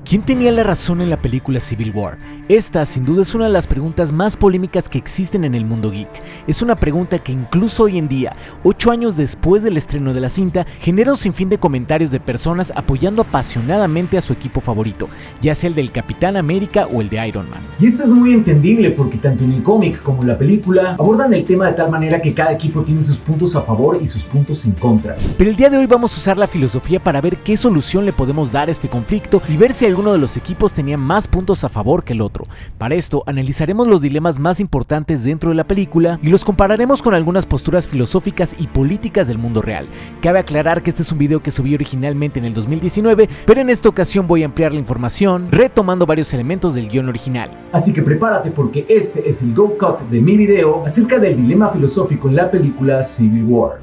¿Quién tenía la razón en la película Civil War? Esta, sin duda, es una de las preguntas más polémicas que existen en el mundo geek. Es una pregunta que incluso hoy en día, 8 años después del estreno de la cinta, genera un sinfín de comentarios de personas apoyando apasionadamente a su equipo favorito, ya sea el del Capitán América o el de Iron Man. Y esto es muy entendible porque tanto en el cómic como en la película abordan el tema de tal manera que cada equipo tiene sus puntos a favor y sus puntos en contra. Pero el día de hoy vamos a usar la filosofía para ver qué solución le podemos dar a este conflicto y ver si alguno de los equipos tenía más puntos a favor que el otro. Para esto, analizaremos los dilemas más importantes dentro de la película y los compararemos con algunas posturas filosóficas y políticas del mundo real. Cabe aclarar que este es un video que subí originalmente en el 2019, pero en esta ocasión voy a ampliar la información, retomando varios elementos del guión original. Así que prepárate porque este es el Go Cut de mi video acerca del dilema filosófico en la película Civil War.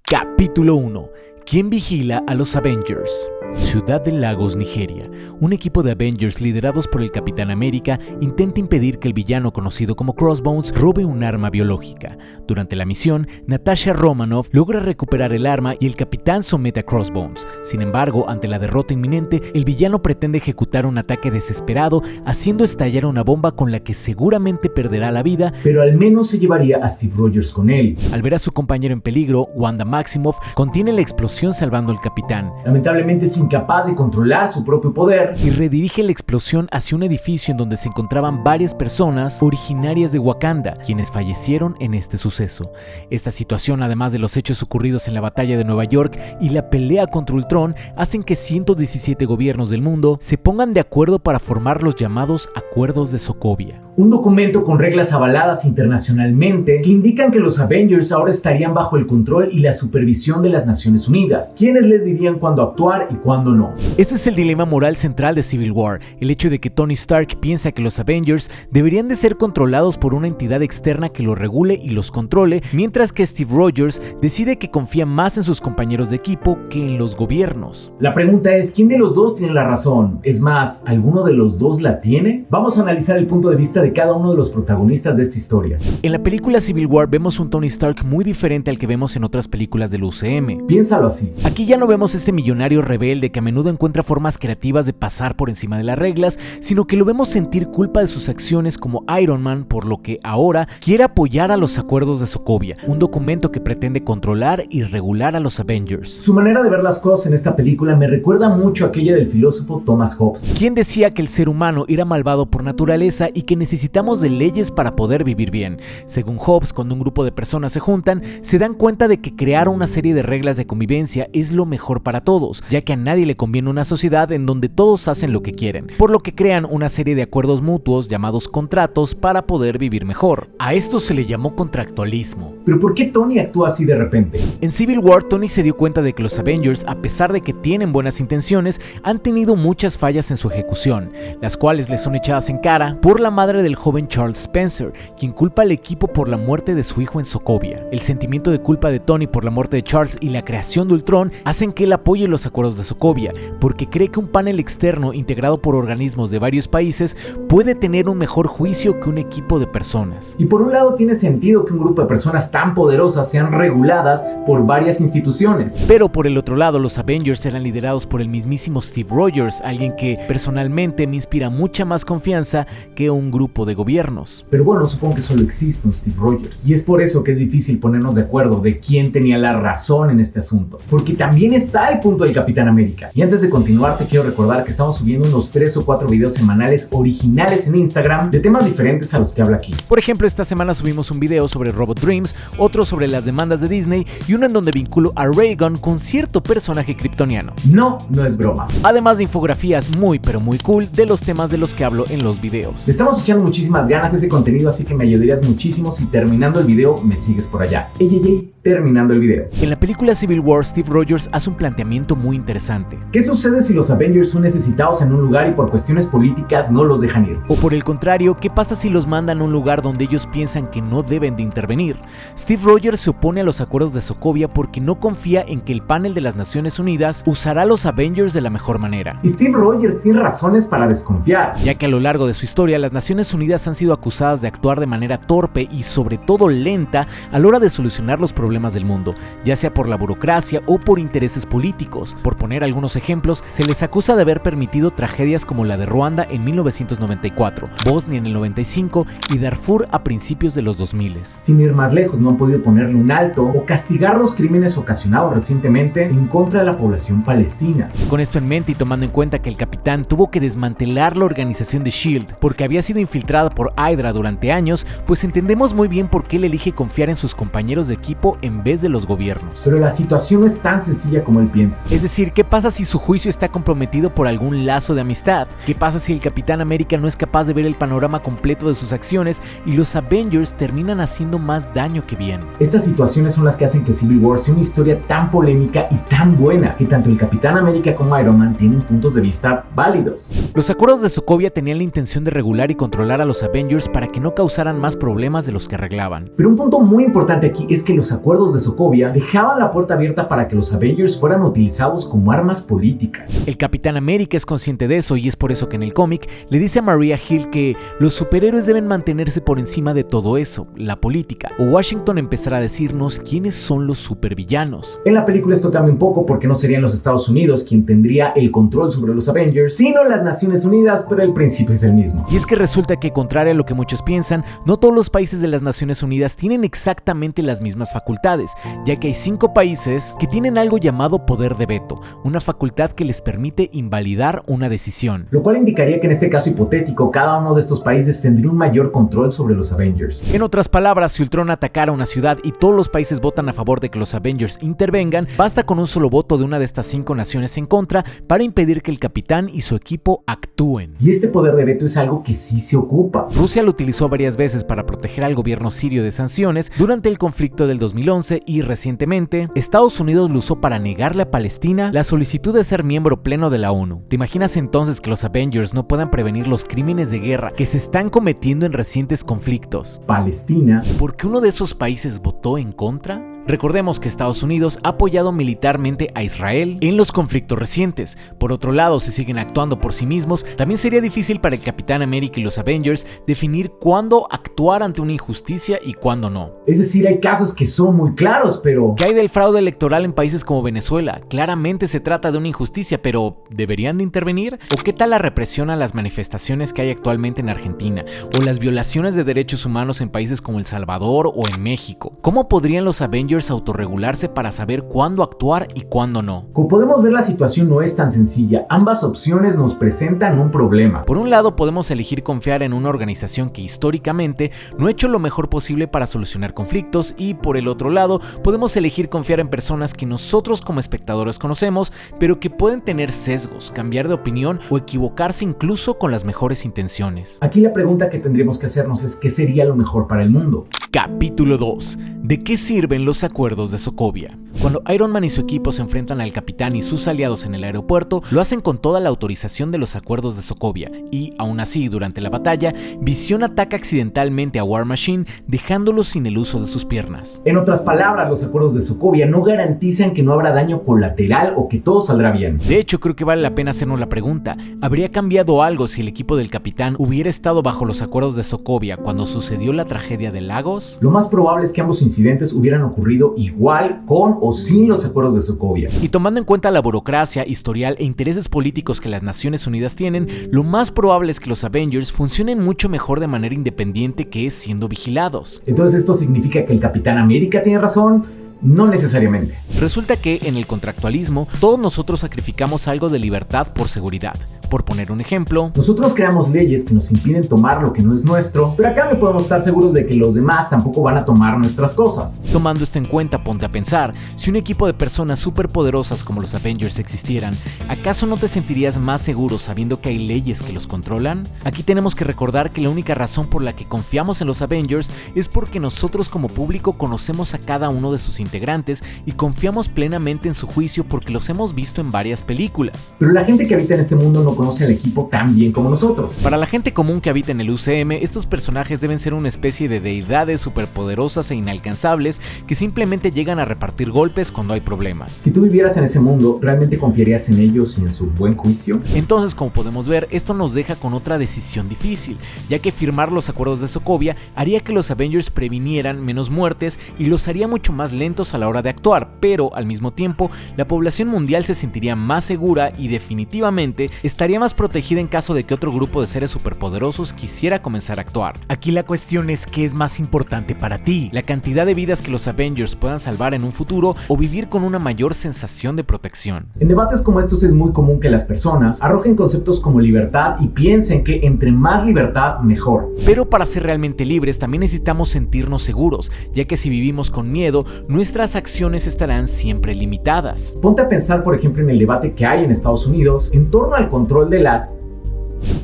Capítulo 1. ¿Quién vigila a los Avengers? Ciudad de Lagos, Nigeria. Un equipo de Avengers liderados por el Capitán América intenta impedir que el villano conocido como Crossbones robe un arma biológica. Durante la misión, Natasha Romanoff logra recuperar el arma y el Capitán somete a Crossbones. Sin embargo, ante la derrota inminente, el villano pretende ejecutar un ataque desesperado, haciendo estallar una bomba con la que seguramente perderá la vida, pero al menos se llevaría a Steve Rogers con él. Al ver a su compañero en peligro, Wanda Maximoff contiene la explosión salvando al Capitán. Lamentablemente es incapaz de controlar su propio poder y redirige la explosión hacia un edificio en donde se encontraban varias personas originarias de Wakanda, quienes fallecieron en este suceso. Esta situación, además de los hechos ocurridos en la batalla de Nueva York y la pelea contra Ultron, hacen que 117 gobiernos del mundo se pongan de acuerdo para formar los llamados Acuerdos de Sokovia. Un documento con reglas avaladas internacionalmente que indican que los Avengers ahora estarían bajo el control y la supervisión de las Naciones Unidas, quienes les dirían cuándo actuar y cuándo no. Este es el dilema moral central de Civil War, el hecho de que Tony Stark piensa que los Avengers deberían de ser controlados por una entidad externa que los regule y los controle, mientras que Steve Rogers decide que confía más en sus compañeros de equipo que en los gobiernos. La pregunta es, ¿quién de los dos tiene la razón? Es más, ¿alguno de los dos la tiene? Vamos a analizar el punto de vista de cada uno de los protagonistas de esta historia. En la película Civil War vemos un Tony Stark muy diferente al que vemos en otras películas del UCM. Piénsalo así. Aquí ya no vemos este millonario rebelde que a menudo encuentra formas creativas de pasar por encima de las reglas, sino que lo vemos sentir culpa de sus acciones como Iron Man, por lo que ahora quiere apoyar a los Acuerdos de Sokovia, un documento que pretende controlar y regular a los Avengers. Su manera de ver las cosas en esta película me recuerda mucho a aquella del filósofo Thomas Hobbes, quien decía que el ser humano era malvado por naturaleza y que necesitamos de leyes para poder vivir bien. Según Hobbes, cuando un grupo de personas se juntan, se dan cuenta de que crear una serie de reglas de convivencia es lo mejor para todos, ya que a nadie le conviene una sociedad en donde todos hacen lo que quieren, por lo que crean una serie de acuerdos mutuos llamados contratos para poder vivir mejor. A esto se le llamó contractualismo. ¿Pero por qué Tony actúa así de repente? En Civil War, Tony se dio cuenta de que los Avengers, a pesar de que tienen buenas intenciones, han tenido muchas fallas en su ejecución, las cuales le son echadas en cara por la madre del joven Charles Spencer, quien culpa al equipo por la muerte de su hijo en Sokovia. El sentimiento de culpa de Tony por la muerte de Charles y la creación de Ultron hacen que él apoye los Acuerdos de Sokovia, porque cree que un panel externo integrado por organismos de varios países puede tener un mejor juicio que un equipo de personas. Y por un lado tiene sentido que un grupo de personas tan poderosas sean reguladas por varias instituciones. Pero por el otro lado, los Avengers eran liderados por el mismísimo Steve Rogers, alguien que personalmente me inspira mucha más confianza que un grupo de gobiernos. Pero bueno, supongo que solo existe un Steve Rogers, y es por eso que es difícil ponernos de acuerdo de quién tenía la razón en este asunto, porque también está el punto del Capitán América. Y antes de continuar, te quiero recordar que estamos subiendo unos 3 o 4 videos semanales originales en Instagram de temas diferentes a los que hablo aquí. Por ejemplo, esta semana subimos un video sobre Robot Dreams, otro sobre las demandas de Disney y uno en donde vinculo a Ray-Gun con cierto personaje kryptoniano. No es broma. Además de infografías muy pero muy cool de los temas de los que hablo en los videos. Le estamos echando muchísimas ganas a ese contenido, así que me ayudarías muchísimo si terminando el video me sigues por allá. Ey, terminando el video. En la película Civil War, Steve Rogers hace un planteamiento muy interesante. ¿Qué sucede si los Avengers son necesitados en un lugar y por cuestiones políticas no los dejan ir? O por el contrario, ¿qué pasa si los mandan a un lugar donde ellos piensan que no deben de intervenir? Steve Rogers se opone a los acuerdos de Sokovia porque no confía en que el panel de las Naciones Unidas usará a los Avengers de la mejor manera. Y Steve Rogers tiene razones para desconfiar, ya que a lo largo de su historia las Naciones Unidas han sido acusadas de actuar de manera torpe y sobre todo lenta a la hora de solucionar los problemas del mundo, ya sea por la burocracia o por intereses políticos. Por poner algunos ejemplos, se les acusa de haber permitido tragedias como la de Ruanda en 1994, Bosnia en el 95 y Darfur a principios de los 2000. Sin ir más lejos, no han podido ponerle un alto o castigar los crímenes ocasionados recientemente en contra de la población palestina. Con esto en mente y tomando en cuenta que el capitán tuvo que desmantelar la organización de S.H.I.E.L.D. porque había sido infiltrada por Hydra durante años, pues entendemos muy bien por qué él elige confiar en sus compañeros de equipo en vez de los gobiernos. Pero la situación no es tan sencilla como él piensa. Es decir, ¿qué pasa si su juicio está comprometido por algún lazo de amistad? ¿Qué pasa si el Capitán América no es capaz de ver el panorama completo de sus acciones y los Avengers terminan haciendo más daño que bien? Estas situaciones son las que hacen que Civil War sea una historia tan polémica y tan buena que tanto el Capitán América como Iron Man tienen puntos de vista válidos. Los acuerdos de Sokovia tenían la intención de regular y controlar a los Avengers para que no causaran más problemas de los que arreglaban. Pero un punto muy importante aquí es que los acuerdos de Sokovia dejaban la puerta abierta para que los Avengers fueran utilizados como armas políticas. El Capitán América es consciente de eso y es por eso que en el cómic le dice a Maria Hill que los superhéroes deben mantenerse por encima de todo eso, la política, o Washington empezará a decirnos quiénes son los supervillanos. En la película esto cambia un poco porque no serían los Estados Unidos quien tendría el control sobre los Avengers, sino las Naciones Unidas, pero el principio es el mismo. Y es que resulta que, contrario a lo que muchos piensan, no todos los países de las Naciones Unidas tienen exactamente las mismas facultades, ya que hay 5 países que tienen algo llamado poder de veto, una facultad que les permite invalidar una decisión. Lo cual indicaría que en este caso hipotético, cada uno de estos países tendría un mayor control sobre los Avengers. En otras palabras, si Ultron atacara una ciudad y todos los países votan a favor de que los Avengers intervengan, basta con un solo voto de una de estas 5 naciones en contra para impedir que el capitán y su equipo actúen. Y este poder de veto es algo que sí se ocupa. Rusia lo utilizó varias veces para proteger al gobierno sirio de sanciones durante el conflicto del 2011 y recientemente Estados Unidos lo usó para negarle a Palestina la solicitud de ser miembro pleno de la ONU. ¿Te imaginas entonces que los Avengers no puedan prevenir los crímenes de guerra que se están cometiendo en recientes conflictos? Palestina. ¿Por qué uno de esos países votó en contra? Recordemos que Estados Unidos ha apoyado militarmente a Israel en los conflictos recientes. Por otro lado, si siguen actuando por sí mismos, también sería difícil para el Capitán América y los Avengers definir cuándo actuar ante una injusticia y cuándo no. Es decir, hay casos que son muy claros, pero... ¿Qué hay del fraude electoral en países como Venezuela? Claramente se trata de una injusticia, pero ¿deberían de intervenir? ¿O qué tal la represión a las manifestaciones que hay actualmente en Argentina? ¿O las violaciones de derechos humanos en países como El Salvador o en México? ¿Cómo podrían los Avengers autorregularse para saber cuándo actuar y cuándo no? Como podemos ver, la situación no es tan sencilla. Ambas opciones nos presentan un problema. Por un lado, podemos elegir confiar en una organización que históricamente no ha hecho lo mejor posible para solucionar conflictos y por el otro lado, podemos elegir confiar en personas que nosotros como espectadores conocemos, pero que pueden tener sesgos, cambiar de opinión o equivocarse incluso con las mejores intenciones. Aquí la pregunta que tendríamos que hacernos es ¿qué sería lo mejor para el mundo? Capítulo 2. ¿De qué sirven los acuerdos de Sokovia? Cuando Iron Man y su equipo se enfrentan al capitán y sus aliados en el aeropuerto, lo hacen con toda la autorización de los acuerdos de Sokovia y, aún así, durante la batalla, Visión ataca accidentalmente a War Machine, dejándolo sin el uso de sus piernas. En otras palabras, los acuerdos de Sokovia no garantizan que no habrá daño colateral o que todo saldrá bien. De hecho, creo que vale la pena hacernos la pregunta, ¿habría cambiado algo si el equipo del capitán hubiera estado bajo los acuerdos de Sokovia cuando sucedió la tragedia de Lagos? Lo más probable es que ambos incidentes hubieran ocurrido igual con o sin los acuerdos de Sokovia. Y tomando en cuenta la burocracia, historial e intereses políticos que las Naciones Unidas tienen, lo más probable es que los Avengers funcionen mucho mejor de manera independiente que siendo vigilados. Entonces, ¿esto significa que el Capitán América tiene razón? No necesariamente. Resulta que en el contractualismo todos nosotros sacrificamos algo de libertad por seguridad. Por poner un ejemplo, nosotros creamos leyes que nos impiden tomar lo que no es nuestro, pero acá no podemos estar seguros de que los demás tampoco van a tomar nuestras cosas. Tomando esto en cuenta, ponte a pensar, si un equipo de personas superpoderosas como los Avengers existieran, ¿acaso no te sentirías más seguro sabiendo que hay leyes que los controlan? Aquí tenemos que recordar que la única razón por la que confiamos en los Avengers es porque nosotros como público conocemos a cada uno de sus integrantes y confiamos plenamente en su juicio porque los hemos visto en varias películas. Pero la gente que habita en este mundo no conoce al equipo tan bien como nosotros. Para la gente común que habita en el UCM, estos personajes deben ser una especie de deidades superpoderosas e inalcanzables que simplemente llegan a repartir golpes cuando hay problemas. Si tú vivieras en ese mundo, ¿realmente confiarías en ellos y en su buen juicio? Entonces, como podemos ver, esto nos deja con otra decisión difícil, ya que firmar los acuerdos de Sokovia haría que los Avengers previnieran menos muertes y los haría mucho más lentos a la hora de actuar, pero al mismo tiempo, la población mundial se sentiría más segura y definitivamente estaría más protegida en caso de que otro grupo de seres superpoderosos quisiera comenzar a actuar. Aquí la cuestión es ¿qué es más importante para ti? ¿La cantidad de vidas que los Avengers puedan salvar en un futuro o vivir con una mayor sensación de protección? En debates como estos es muy común que las personas arrojen conceptos como libertad y piensen que entre más libertad, mejor. Pero para ser realmente libres también necesitamos sentirnos seguros, ya que si vivimos con miedo, nuestras acciones estarán siempre limitadas. Ponte a pensar, por ejemplo, en el debate que hay en Estados Unidos en torno al control de las...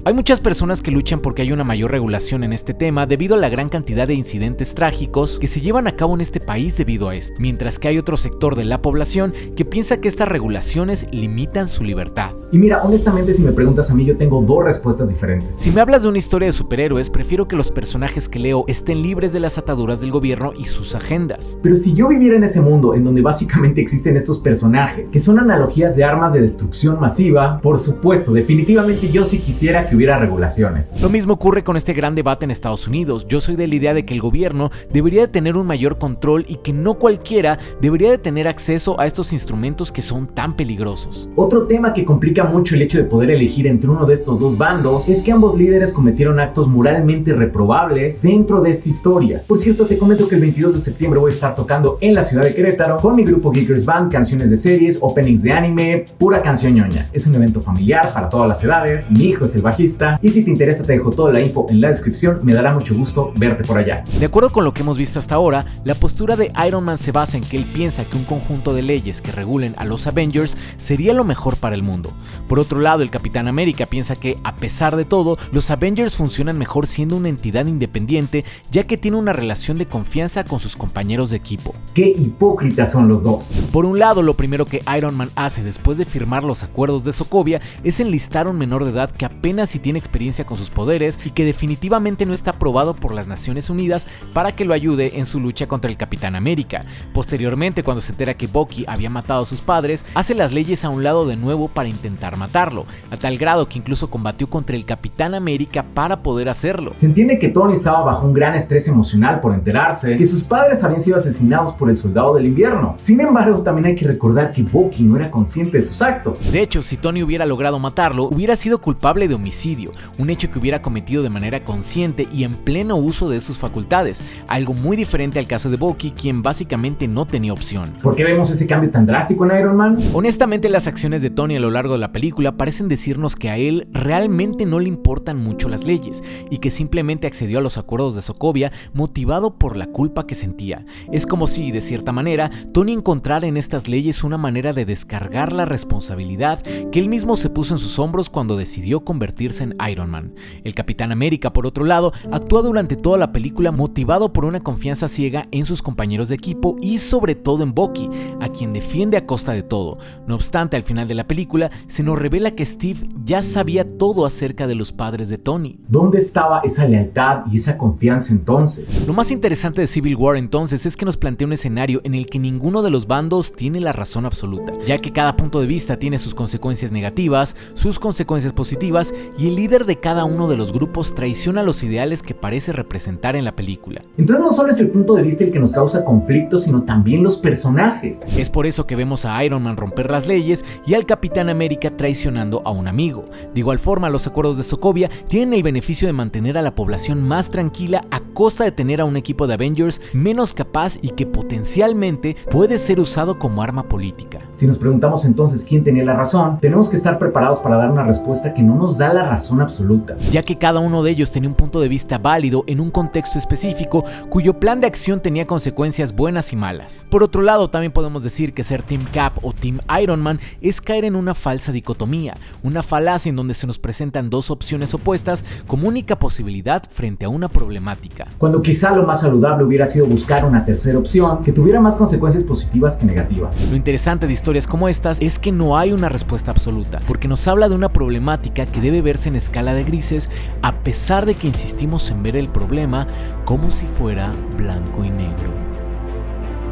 Hay muchas personas que luchan porque hay una mayor regulación en este tema debido a la gran cantidad de incidentes trágicos que se llevan a cabo en este país debido a esto, mientras que hay otro sector de la población que piensa que estas regulaciones limitan su libertad. Y mira, honestamente, si me preguntas a mí, yo tengo dos respuestas diferentes. Si me hablas de una historia de superhéroes, prefiero que los personajes que leo estén libres de las ataduras del gobierno y sus agendas. Pero si yo viviera en ese mundo en donde básicamente existen estos personajes que son analogías de armas de destrucción masiva, por supuesto, definitivamente yo sí quisiera que hubiera regulaciones. Lo mismo ocurre con este gran debate en Estados Unidos. Yo soy de la idea de que el gobierno debería de tener un mayor control y que no cualquiera debería de tener acceso a estos instrumentos que son tan peligrosos. Otro tema que complica mucho el hecho de poder elegir entre uno de estos dos bandos es que ambos líderes cometieron actos moralmente reprobables dentro de esta historia. Por cierto, te comento que el 22 de septiembre voy a estar tocando en la ciudad de Querétaro con mi grupo Geekers Band, canciones de series, openings de anime, pura canción ñoña. Es un evento familiar para todas las edades. Mi hijo es el bajista y si te interesa te dejo toda la info en la descripción, me dará mucho gusto verte por allá. De acuerdo con lo que hemos visto hasta ahora, la postura de Iron Man se basa en que él piensa que un conjunto de leyes que regulen a los Avengers sería lo mejor para el mundo. Por otro lado, el Capitán América piensa que, a pesar de todo, los Avengers funcionan mejor siendo una entidad independiente, ya que tiene una relación de confianza con sus compañeros de equipo. ¡Qué hipócritas son los dos! Por un lado, lo primero que Iron Man hace después de firmar los acuerdos de Sokovia es enlistar a un menor de edad que apenas si tiene experiencia con sus poderes y que definitivamente no está aprobado por las Naciones Unidas para que lo ayude en su lucha contra el Capitán América. Posteriormente, cuando se entera que Bucky había matado a sus padres, hace las leyes a un lado de nuevo para intentar matarlo, a tal grado que incluso combatió contra el Capitán América para poder hacerlo. Se entiende que Tony estaba bajo un gran estrés emocional por enterarse que sus padres habían sido asesinados por el Soldado del Invierno. Sin embargo, también hay que recordar que Bucky no era consciente de sus actos. De hecho, si Tony hubiera logrado matarlo, hubiera sido culpable de homicidio, un hecho que hubiera cometido de manera consciente y en pleno uso de sus facultades, algo muy diferente al caso de Bucky, quien básicamente no tenía opción. ¿Por qué vemos ese cambio tan drástico en Iron Man? Honestamente, las acciones de Tony a lo largo de la película parecen decirnos que a él realmente no le importan mucho las leyes y que simplemente accedió a los acuerdos de Sokovia motivado por la culpa que sentía. Es como si, de cierta manera, Tony encontrara en estas leyes una manera de descargar la responsabilidad que él mismo se puso en sus hombros cuando decidió convertirse en Iron Man. El Capitán América, por otro lado, actúa durante toda la película motivado por una confianza ciega en sus compañeros de equipo y sobre todo en Bucky, a quien defiende a costa de todo. No obstante, al final de la película se nos revela que Steve ya sabía todo acerca de los padres de Tony. ¿Dónde estaba esa lealtad y esa confianza entonces? Lo más interesante de Civil War entonces es que nos plantea un escenario en el que ninguno de los bandos tiene la razón absoluta, ya que cada punto de vista tiene sus consecuencias negativas, sus consecuencias positivas y el líder de cada uno de los grupos traiciona los ideales que parece representar en la película. Entonces no solo es el punto de vista el que nos causa conflicto, sino también los personajes. Es por eso que vemos a Iron Man romper las leyes y al Capitán América traicionando a un amigo. De igual forma, los acuerdos de Sokovia tienen el beneficio de mantener a la población más tranquila a costa de tener a un equipo de Avengers menos capaz y que potencialmente puede ser usado como arma política. Si nos preguntamos entonces quién tenía la razón, tenemos que estar preparados para dar una respuesta que no nos da la razón absoluta, ya que cada uno de ellos tenía un punto de vista válido en un contexto específico cuyo plan de acción tenía consecuencias buenas y malas. Por otro lado, también podemos decir que ser Team Cap o Team Iron Man es caer en una falsa dicotomía, una falacia en donde se nos presentan dos opciones opuestas como única posibilidad frente a una problemática. Cuando quizá lo más saludable hubiera sido buscar una tercera opción que tuviera más consecuencias positivas que negativas. Lo interesante de historias como estas es que no hay una respuesta absoluta, porque nos habla de una problemática que debe verse en escala de grises, a pesar de que insistimos en ver el problema como si fuera blanco y negro.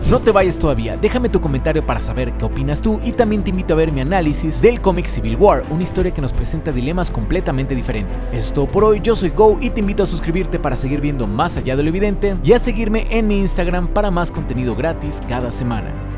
No te vayas todavía, déjame tu comentario para saber qué opinas tú y también te invito a ver mi análisis del cómic Civil War, una historia que nos presenta dilemas completamente diferentes. Eso es todo por hoy, yo soy Go y te invito a suscribirte para seguir viendo más allá de lo evidente y a seguirme en mi Instagram para más contenido gratis cada semana.